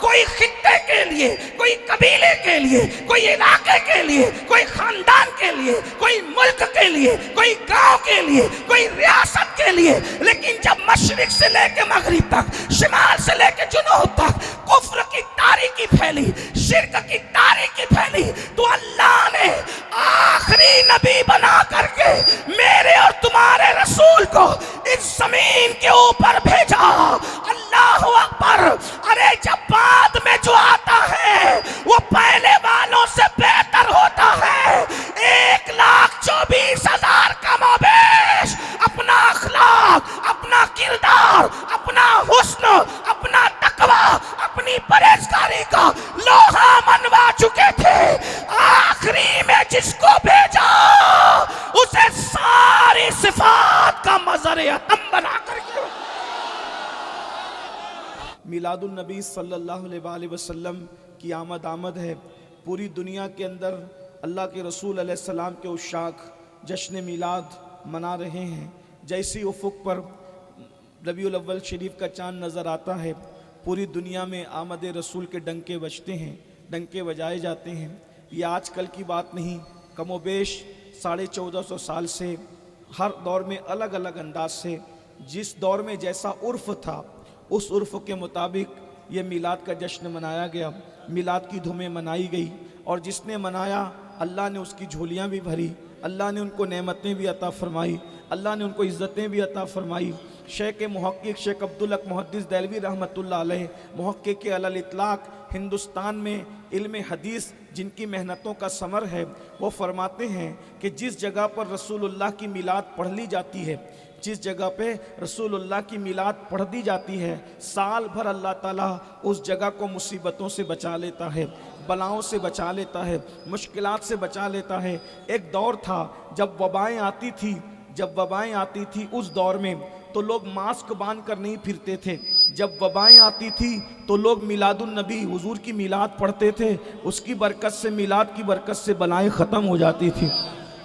कोई खित्ते के लिए, कोई कबीले के लिए, कोई इलाके के लिए, कोई खानदान के लिए, कोई मुल्क के लिए, कोई गांव के लिए, कोई रियासत के लिए। लेकिन जब मशरिक से लेकर मगरिब तक, शिमाल से लेकर जुनूब तक कुफ्र की तारीकी फैली, शिर्क की तारीकी फैली, तो अल्लाह ने आखिरी नबी बना करके मेरे और तुम्हारे रसूल को इस जमीन के ऊपर भेजा। अल्लाह अकबर। अरे जब बाद में जो आता है वो पहले वालों से बेहतर होता है। 1,24,000 कमोबेश अपना अखलाक, अपना किरदार, अपना हुस्न, अपना तकवा, अपनी परहेजगारी का लोहा मनवा चुके थे। आखिरी में जिसको भेजा उसे सारी सिफात का मज़र अतम बना करके। मिलादुन नबी सल्लल्लाहु अलैहि वसल्लम की आमद है। पूरी दुनिया के अंदर अल्लाह के रसूल अलैहिस्सलाम के उशाक जश्न मिलाद मना रहे हैं। जैसी उफुक पर रबीउल अव्वल शरीफ का चांद नज़र आता है, पूरी दुनिया में आमद रसूल के डंके बजते हैं, डंके बजाए जाते हैं। ये आजकल की बात नहीं, कमोबेश 1450 साल से हर दौर में अलग अलग अंदाज से जिस दौर में जैसा उर्फ था उस उर्फ के मुताबिक ये मिलाद का जश्न मनाया गया, मिलाद की धुमें मनाई गई। और जिसने मनाया अल्लाह ने उसकी झोलियाँ भी भरी, अल्लाह ने उनको नेमतें भी अता फरमाई, अल्लाह ने उनको इज़्ज़तें भी अता फरमाई। शेख मुहक्किक शेख अब्दुल हक मुहद्दिस देलवी रहमतुल्लाह अलैह मुहक्किक अल इतलाक हिंदुस्तान में इल्म हदीस जिनकी मेहनतों का समर है, वो फरमाते हैं कि जिस जगह पर रसूलुल्लाह की मिलाद पढ़ ली जाती है, जिस जगह पे रसूलुल्लाह की मिलाद पढ़ दी जाती है, साल भर अल्लाह ताला उस जगह को मुसीबतों से बचा लेता है, बलाओं से बचा लेता है, मुश्किलात से बचा लेता है। एक दौर था जब वबाएँ आती थी, जब वबाएँ आती थी उस दौर में तो लोग मास्क बांध कर नहीं फिरते थे। जब वबाएँ आती थी तो लोग मिलादुन नबी हुजूर की मिलाद पढ़ते थे, उसकी बरकत से, मिलाद की बरकत से बलाएँ ख़त्म हो जाती थी।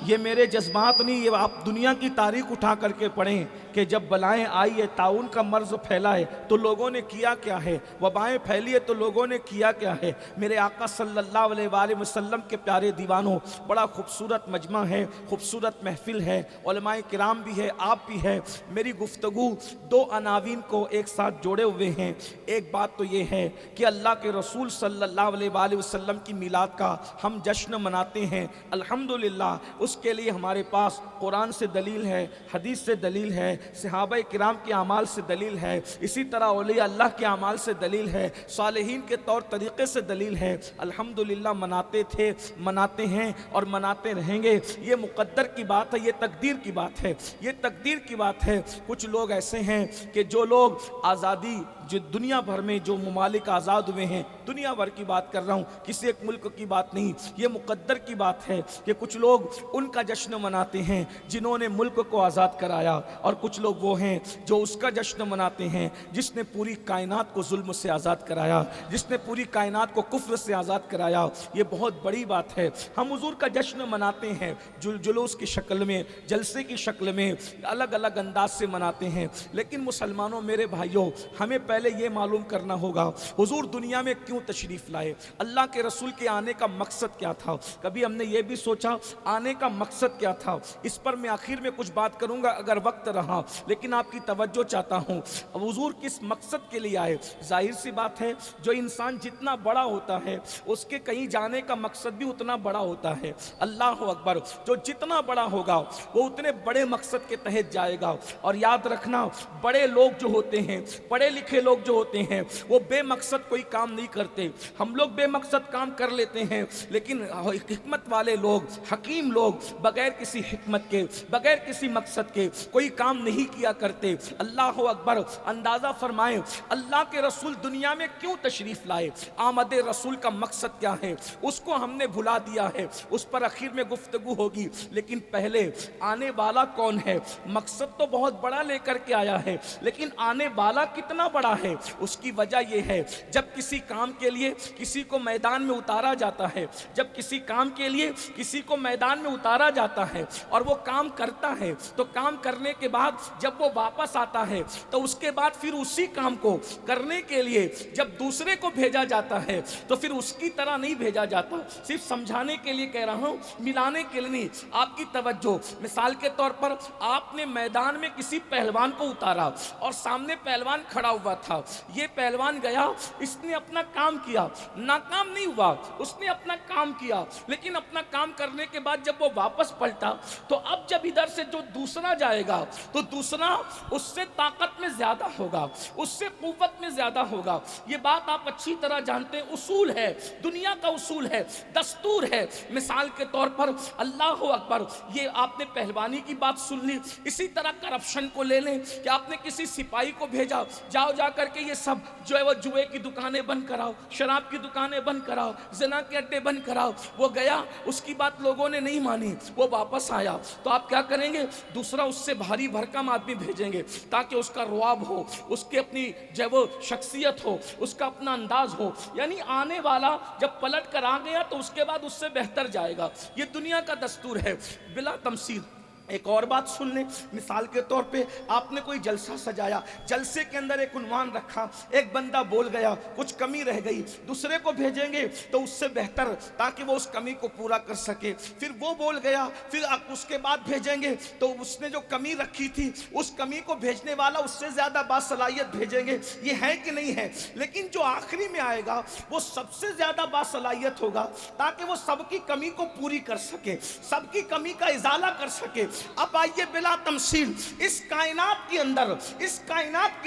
ये मेरे जज्बात नहीं, ये आप दुनिया की तारीख उठा करके पढ़ें कि जब बलाएँ आई है, ताउन का मर्ज फैला है तो लोगों ने किया क्या है, वबाएँ फैली है तो लोगों ने किया क्या है। मेरे आका सल्लल्लाहु अलैहि वसल्लम के प्यारे दीवानों, बड़ा खूबसूरत मजमा है, खूबसूरत महफिल है, उलमाए किराम भी है, आप भी है। मेरी गुफ्तगू दो अनावीन को एक साथ जोड़े हुए हैं। एक बात तो ये है कि अल्लाह के रसूल सल्लल्लाहु अलैहि वसल्लम की मिलाद का हम जश्न मनाते हैं, अल्हम्दुलिल्लाह। उसके लिए हमारे पास कुरान से दलील है, हदीस से दलील है, सहाबा किराम के अमाल से दलील है, इसी तरह औलिया अल्लाह के अमाल से दलील है, सालिहीन के तौर तरीक़े से दलील है। अल्हम्दुलिल्लाह मनाते थे, मनाते हैं और मनाते रहेंगे। ये मुक़द्दर की बात है, ये तकदीर की बात है, ये तकदीर की बात है। कुछ लोग ऐसे हैं कि जो लोग आज़ादी, जो दुनिया भर में जो ममालिक आज़ाद हुए हैं, दुनिया भर की बात कर रहा हूँ, किसी एक मुल्क की बात नहीं, ये मुक़द्दर की बात है कि कुछ लोग उनका जश्न मनाते हैं जिन्होंने मुल्क को आज़ाद कराया, और कुछ लोग वो हैं जो उसका जश्न मनाते हैं जिसने पूरी कायनात को जुल्म से आज़ाद कराया, जिसने पूरी कायनात को कुफ्र से आज़ाद कराया। ये बहुत बड़ी बात है। हम हुजूर का जश्न मनाते हैं जुलूस की शक्ल में, जलसे की शक्ल में, अलग अलग अंदाज से मनाते हैं। लेकिन मुसलमानों, मेरे भाइयों, हमें पहले ये मालूम करना होगा हुजूर दुनिया में क्यों तशरीफ़ लाए, अल्लाह के रसूल के आने का मकसद क्या था। कभी हमने ये भी सोचा आने का मकसद क्या था? इस पर मैं आखिर में कुछ बात करूंगा अगर वक्त रहा, लेकिन आपकी तवज्जो चाहता हूं। अब हुजूर किस मकसद के लिए आए? जाहिर सी बात है, जो इंसान जितना बड़ा होता है उसके कहीं जाने का मकसद भी उतना बड़ा होता है। अल्लाह अकबर। जो जितना बड़ा होगा वो उतने बड़े मकसद के तहत जाएगा। और याद रखना, बड़े लोग जो होते हैं, पढ़े लिखे लोग जो होते हैं, वो बेमकसद कोई काम नहीं करते। हम लोग बेमकसद काम कर लेते हैं, लेकिन हिकमत वाले लोग, हकीम लोग बगैर किसी हिकमत के, बगैर किसी मकसद के कोई काम नहीं किया करते। अल्लाह अकबर। अंदाज़ा फरमाएं अल्लाह के रसूल दुनिया में क्यों तशरीफ़ लाए, आमद रसूल का मकसद क्या है, उसको हमने भुला दिया है। उस पर आखिर में गुफ्तगू होगी, लेकिन पहले आने वाला कौन है? मकसद तो बहुत बड़ा लेकर के आया है, लेकिन आने वाला कितना बड़ा है? उसकी वजह यह है, जब किसी काम के लिए किसी को मैदान में उतारा जाता है, जब किसी काम के लिए किसी को मैदान में उतारा जाता है और वो काम करता है, तो काम करने के बाद जब वो वापस आता है तो उसके बाद फिर उसी काम को करने के लिए जब दूसरे को भेजा जाता है तो फिर उसकी तरह नहीं भेजा जाता। सिर्फ समझाने के लिए कह रहा हूं, मिलाने के लिए नहीं। आपकी तवज्जो, मिसाल के तौर पर आपने मैदान में किसी पहलवान को उतारा और सामने पहलवान खड़ा हुआ था। ये पहलवान गया, इसने अपना काम किया, नाकाम नहीं हुआ, उसने अपना काम किया, लेकिन अपना काम करने के बाद जब वो वापस पलटा तो अब जब इधर से जो दूसरा जाएगा तो दूसरा उससे ताकत में ज्यादा होगा, उससे कुव्वत में ज्यादा होगा। ये बात आप अच्छी तरह जानते हैं, उसूल है, दुनिया का उसूल है, दस्तूर है। मिसाल के तौर पर अल्लाह अकबर, ये आपने पहलवानी की बात सुन ली। इसी तरह करप्शन को ले लें कि आपने किसी सिपाही को भेजा, जाओ जा करके ये सब जो है वो जुए की दुकानें बंद कराओ, शराब की दुकानें बंद कराओ, ज़िना के अड्डे बंद कराओ। वो गया, उसकी बात लोगों ने नहीं मानी, वो वापस आया, तो आप क्या करेंगे? दूसरा उससे भारी भरकम आदमी भेजेंगे ताकि उसका रुआब हो, उसकी अपनी जो वो शख्सियत हो, उसका अपना अंदाज हो। यानी आने वाला जब पलट कर आ गया तो उसके बाद उससे बेहतर जाएगा। ये दुनिया का दस्तूर है बिला तमसील। एक और बात सुन लें, मिसाल के तौर पे आपने कोई जलसा सजाया, जलसे के अंदर एक उन्वान रखा, एक बंदा बोल गया, कुछ कमी रह गई, दूसरे को भेजेंगे तो उससे बेहतर, ताकि वो उस कमी को पूरा कर सके। फिर वो बोल गया, फिर उसके बाद भेजेंगे तो उसने जो कमी रखी थी उस कमी को भेजने वाला उससे ज्यादा बासलाहियत भेजेंगे। ये है कि नहीं है? लेकिन जो आखिरी में आएगा वो सबसे ज्यादा बासलाहियत होगा ताकि वो सबकी कमी को पूरी कर सके, सबकी कमी का इजाला कर सके। अब आइए बिला तमसील, इस कायनात के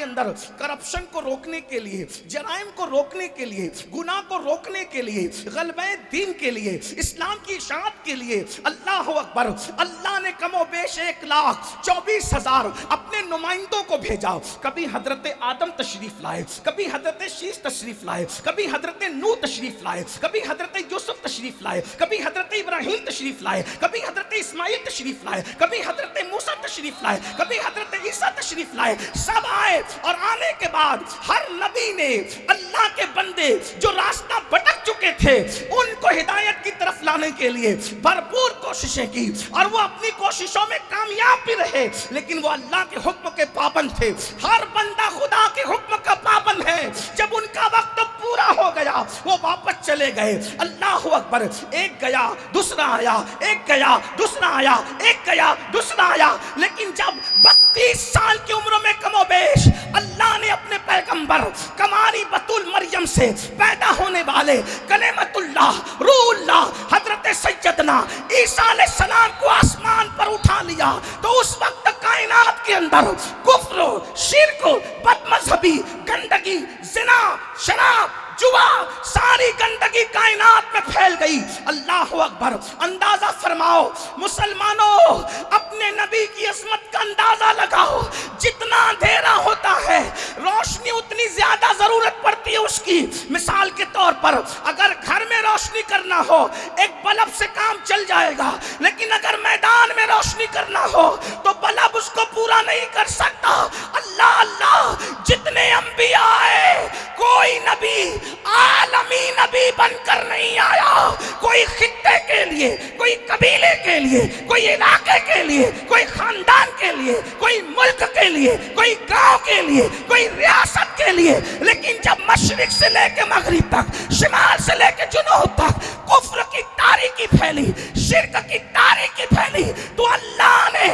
अंदर करप्शन को रोकने के लिए, जराइम को रोकने के लिए, गुनाह को रोकने के लिए, गलबे दीन के लिए, इस्लाम की इशाअत के लिए अल्लाह अकबर, अल्लाह ने कमोबेश 1,24,000 अपने नुमाइंदों को भेजा। कभी हजरत आदम तशरीफ लाए, कभी हजरत शीश तशरीफ लाए, कभी हजरत नूह तशरीफ लाए, कभी हजरत यूसुफ तशरीफ लाए, कभी हजरत इब्राहिम तशरीफ लाए, कभी हजरत इस्माइल तशरीफ लाए, कभी हजरत मूसा तशरीफ लाए, कभी हजरत ईसा तशरीफ लाए। सब आए और आने के बाद हर नबी ने अल्लाह के बंदे जो रास्ता भटक चुके थे उनको हिदायत की तरफ लाने के लिए भरपूर कोशिशें की और वो अपनी कोशिशों में कामयाब भी रहे, लेकिन वो अल्लाह के हुक्म के पाबंद थे। हर बंदा खुदा के हुक्म का पाबंद है। जब उनका वक्त पूरा हो गया वो वापस चले गए। अल्लाह अकबर, एक गया दूसरा आया, एक गया दूसरा आया, एक गया दूसरा आया। लेकिन जब 32 साल की उम्र में कमोबेश अल्लाह ने अपने पैगंबर कमारी बतुल मरियम से पैदा होने वाले कलेमतुल्लाह रूहुल्लाह हजरत सैयदना ईसा अलैहिस्सलाम को आसमान पर उठा लिया, तो उस वक्त कायनात के अंदर कुफ्र, शिर्क, बदमज़हबी, गंदगी, जिना, शराब, जुआ, सारी गंदगी कायनात में फैल गई। अल्लाह अकबर, अंदाजा फरमाओ मुसलमानों, अपने नबी की अज़मत का अंदाजा लगाओ। जितना अंधेरा होता है रोशनी उतनी ज्यादा जरूरत पड़ती है उसकी। मिसाल के तौर पर अगर घर में रोशनी करना हो एक बल्ब से काम चल जाएगा, लेकिन अगर मैदान में रोशनी करना हो तो बल्ब उसको पूरा नहीं कर सकता। अल्लाह अल्लाह, जितने अंबिया आए कोई नबी आलमी नबी बनकर नहीं आया। कोई खित्ते के लिए, कोई कबीले के लिए, कोई इलाके के लिए, कोई खानदान के लिए, कोई मुल्क के लिए, कोई गांव के लिए, कोई रियासत के लिए, लेकिन जब मशरिक से लेकर मगरिब तक, शिमाल से लेकर जुनूब तक कुफ्र की तारीकी फैली, शिर्क की तारीकी फैली, तो अल्लाह ने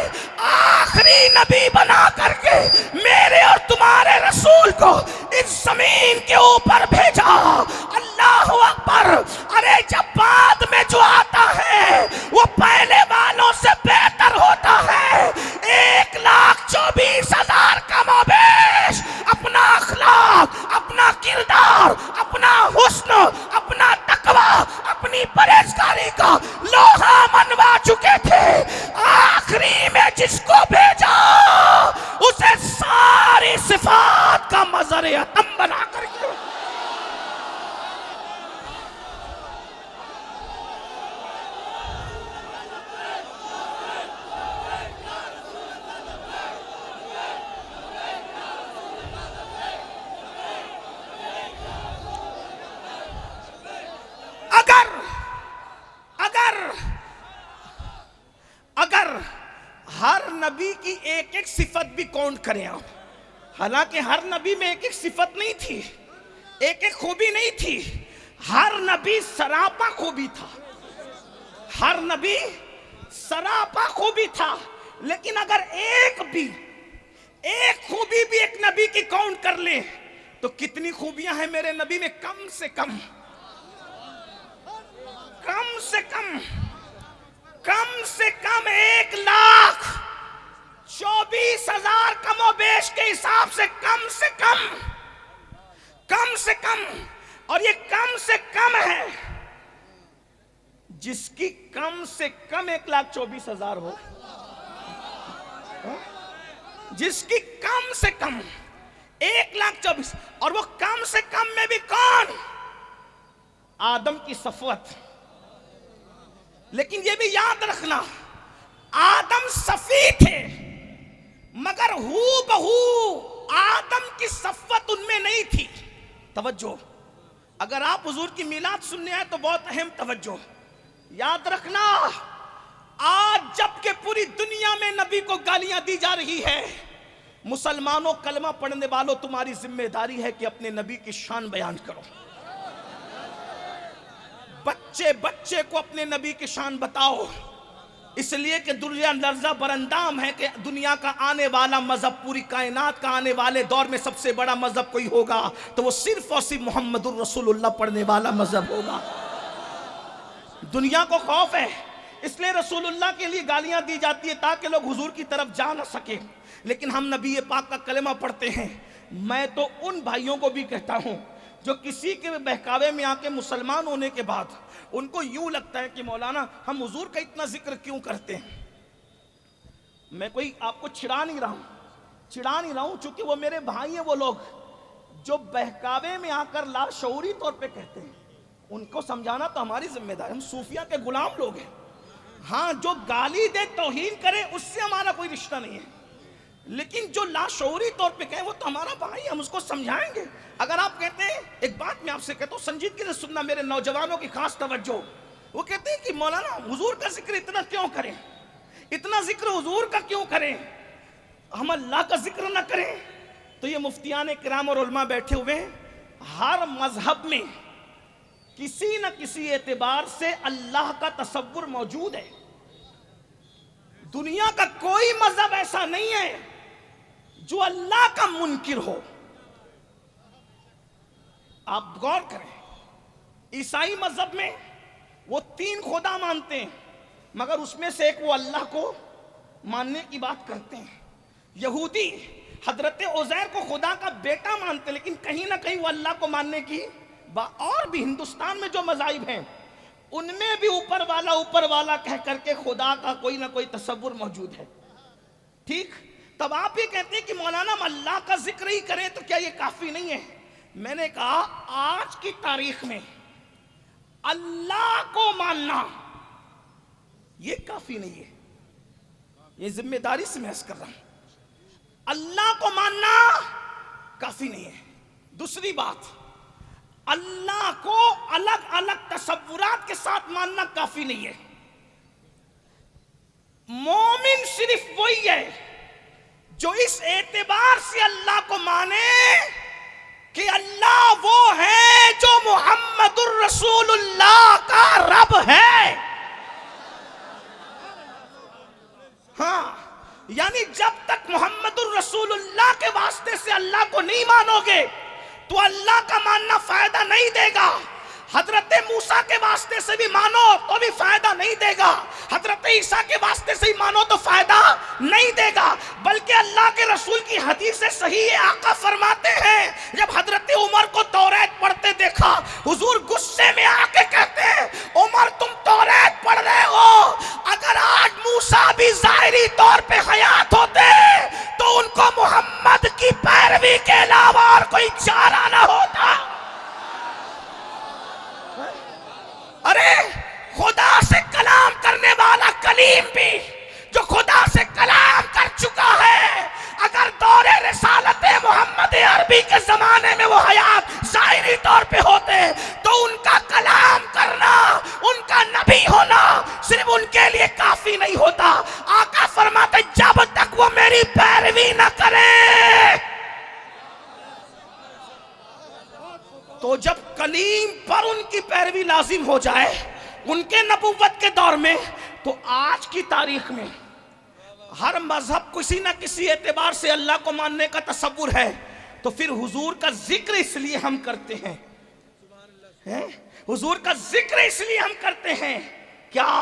आखिरी नबी बना करके मेरे और तुम्हारे रसूल को इस जमीन के ऊपर भेजा। अल्लाह अकबर। अरे जब बाद में जो आता है वो पहले वालों से बेहतर होता है। 1,24,000 कमोबेश अपना अखलाक, अपना किरदार, अपना हुस्न, अपना तकवा, अपनी परहेजगारी का लोहा मनवा चुके थे। आखिरी में जिसको भेजा उसे सारी सिफात का मज़र अतम बना करके हर नबी की एक एक सिफत भी काउंट करें आप, हालांकि हर नबी में एक एक सिफत नहीं थी, एक एक खूबी नहीं थी, हर नबी सरापा खूबी था, हर नबी सरापा खूबी था। लेकिन अगर एक खूबी भी एक नबी की काउंट कर ले तो कितनी खूबियां हैं मेरे नबी में? कम से कम 1,24,000 कमोबेश के हिसाब से कम से कम। और ये कम से कम है, जिसकी कम से कम 1,24,000 हो, जिसकी कम से कम 1,24,000, और वो कम से कम में भी कौन? आदम की सफवत। लेकिन ये भी याद रखना, आदम सफी थे मगर हू बहू आदम की सफवत उनमें नहीं थी। तवज्जो, अगर आप हुजूर की मिलाद सुनने आए तो बहुत अहम तवज्जो, याद रखना, आज जबकि पूरी दुनिया में नबी को गालियां दी जा रही है, मुसलमानों, कलमा पढ़ने वालों, तुम्हारी जिम्मेदारी है कि अपने नबी की शान बयान करो। बच्चे बच्चे को अपने नबी की शान बताओ, इसलिए कि दुनिया लर्जा बरंदाम है कि दुनिया का आने वाला मजहब, पूरी कायनात का आने वाले दौर में सबसे बड़ा मजहब कोई होगा तो वो सिर्फ और सिर्फ मोहम्मदुर रसूलुल्लाह पढ़ने वाला मजहब होगा। दुनिया को खौफ है, इसलिए रसूलुल्लाह के लिए गालियां दी जाती है ताकि लोग हुजूर की तरफ जा ना सके। लेकिन हम नबी पाक का कलेमा पढ़ते हैं। मैं तो उन भाइयों को भी कहता हूं जो किसी के बहकावे में आके मुसलमान होने के बाद उनको यूं लगता है कि मौलाना हम हुजूर का इतना जिक्र क्यों करते हैं। मैं कोई आपको चिढ़ा नहीं रहा हूं, चूंकि वो मेरे भाई हैं, वो लोग जो बहकावे में आकर लाशऊरी तौर पे कहते हैं, उनको समझाना तो हमारी जिम्मेदारी। हम सूफिया के गुलाम लोग हैं। हाँ, जो गाली दे, तौहीन करे, उससे हमारा कोई रिश्ता नहीं है, लेकिन जो लाशऊरी तौर पे कहे वो तो हमारा भाई है, हम उसको समझाएंगे। अगर आप कहते हैं, एक बात मैं आपसे कहता हूँ, संजीदगी से सुनना मेरे नौजवानों की खास तवज्जो, वो कहते हैं कि मौलाना हुजूर का जिक्र इतना क्यों करें, इतना जिक्र हुजूर का क्यों करें, हम अल्लाह का जिक्र ना करें। तो ये मुफ्तियान किराम और उलमा बैठे हुए हैं, हर मजहब में किसी न किसी एतबार से अल्लाह का तसव्वुर मौजूद है। दुनिया का कोई मजहब ऐसा नहीं है जो अल्लाह का मुनकिर हो। आप गौर करें, ईसाई मजहब में वो 3 खुदा मानते हैं, मगर उसमें से एक वो अल्लाह को मानने की बात करते हैं। यहूदी हजरत उज़ैर को खुदा का बेटा मानते, लेकिन कहीं ना कहीं वो अल्लाह को मानने की बात। और भी हिंदुस्तान में जो मज़ाहिब हैं उनमें भी ऊपर वाला कह करके खुदा का कोई ना कोई तसव्वुर मौजूद है। ठीक, तब आप ये कहते हैं कि मौलाना हम अल्लाह का जिक्र ही करें तो क्या ये काफी नहीं है? मैंने कहा, आज की तारीख में अल्लाह को मानना ये काफी नहीं है। ये जिम्मेदारी से मैं अर्ज कर रहा हूं, अल्लाह को मानना काफी नहीं है। दूसरी बात, अल्लाह को अलग अलग तसव्वुरात के साथ मानना काफी नहीं है। मोमिन सिर्फ वही है जो इस एतबार से अल्लाह को माने कि अल्लाह वो है जो मुहम्मदुर रसूलुल्लाह का रब है। हाँ, यानी जब तक मुहम्मदुर रसूलुल्लाह के वास्ते से अल्लाह को नहीं मानोगे तो अल्लाह का मानना फायदा नहीं देगा। हजरत मूसा के वास्ते से भी मानो तो भी फायदा नहीं देगा, हजरत ईसा के वास्ते से ही मानो तो फायदा नहीं देगा। बल्कि अल्लाह के रसूल की हदीस से सही है, आका फरमाते हैं, जब हजरत उमर को तौरात पढ़ते देखा, हुजूर गुस्से में आके कहते हैं, उमर तुम तौरात पढ़ रहे हो, अगर आज मूसा भी ज़ाहिरी तौर पे हयात होते तो उनको मोहम्मद की पैरवी के अलावा और कोई चारा ना होता। अरे खुदा से कलाम करने वाला कलीम भी जो खुदा से कलाम कर चुका है, अगर दौरे रिसालत मोहम्मद अरबी के जमाने में वो हयात ज़ाहिरी तौर पे होते तो उनका कलाम करना, उनका नबी होना सिर्फ उनके लिए काफी नहीं होता। आका फरमाते भी लाजिम हो जाए उनके नबूवत के दौर में, तो आज की तारीख में हर मजहब किसी ना किसी एतबार से अल्लाह को मानने का तसव्वुर है, तो फिर हुजूर का जिक्र इसलिए हम करते हैं, हुजूर का जिक्र इसलिए हम करते हैं क्या,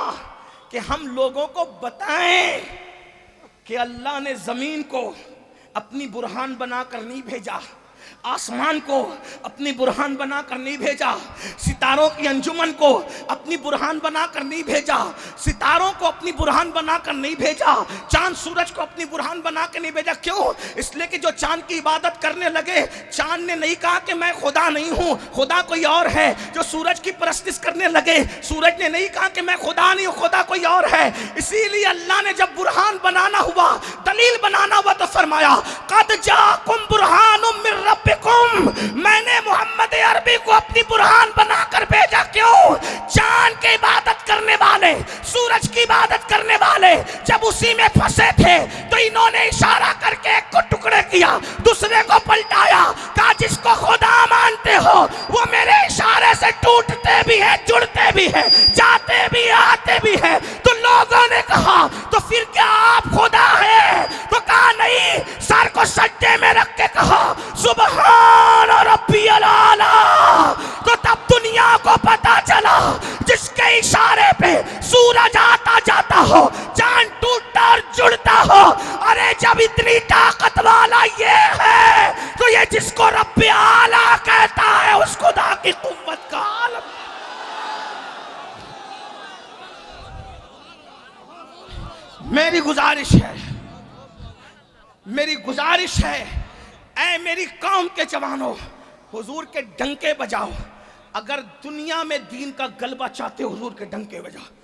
कि हम लोगों को बताएं कि अल्लाह ने जमीन को अपनी बुरहान बनाकर नहीं भेजा, आसमान को अपनी बुरहान बनाकर नहीं भेजा, सितारों की अंजुमन को अपनी बुरहान बनाकर नहीं भेजा, सितारों को अपनी बुरहान बनाकर नहीं भेजा, चांद सूरज को अपनी बुरहान बनाकर नहीं भेजा। क्यों? इसलिए कि जो चांद की इबादत करने लगे, चांद ने नहीं कहा कि मैं खुदा नहीं हूं, खुदा कोई और है। जो सूरज की परस्तिश करने लगे, सूरज ने नहीं कहा कि मैं खुदा नहीं हूं, खुदा कोई और है। इसीलिए अल्लाह ने जब बुरहान बनाना हुआ, दलील बनाना हुआ, तो फरमाया कद जाकुम बुरहानुम मिर रब्बिकुम, मैंने मोहम्मद अरबी को अपनी बुरहान बनाकर भेजा। क्यों? चांद की इबादत करने वाले, सूरज की इबादत करने वाले जब उसी में फंसे थे, तो इन्होंने इशारा करके एक को टुकड़े किया, दूसरे को पलटाया, कहा जिसको खुदा मानते हो वो मेरे इशारे से टूटते भी है, जुड़ते भी है, जाते भी आते भी है। तो लोगों ने कहा तो फिर क्या आप खुदा है? तो कहा नहीं, सर को सज्जे में रख के कहा सुबहान रब्बियल आला। तो तब दुनिया को पता चला जिसके इशारे पे सूरज आता जाता हो, चांद टूटता और जुड़ता हो, अरे जब इतनी ताकत वाला ये है, तो ये जिसको रब्बे आला कहता है उस खुदा की कुव्वत का आलम। मेरी गुजारिश है, ऐ मेरी कौम के जवानों, हुजूर के डंके बजाओ। अगर दुनिया में दीन का गलबा चाहते हो, हुजूर के डंके बजाओ।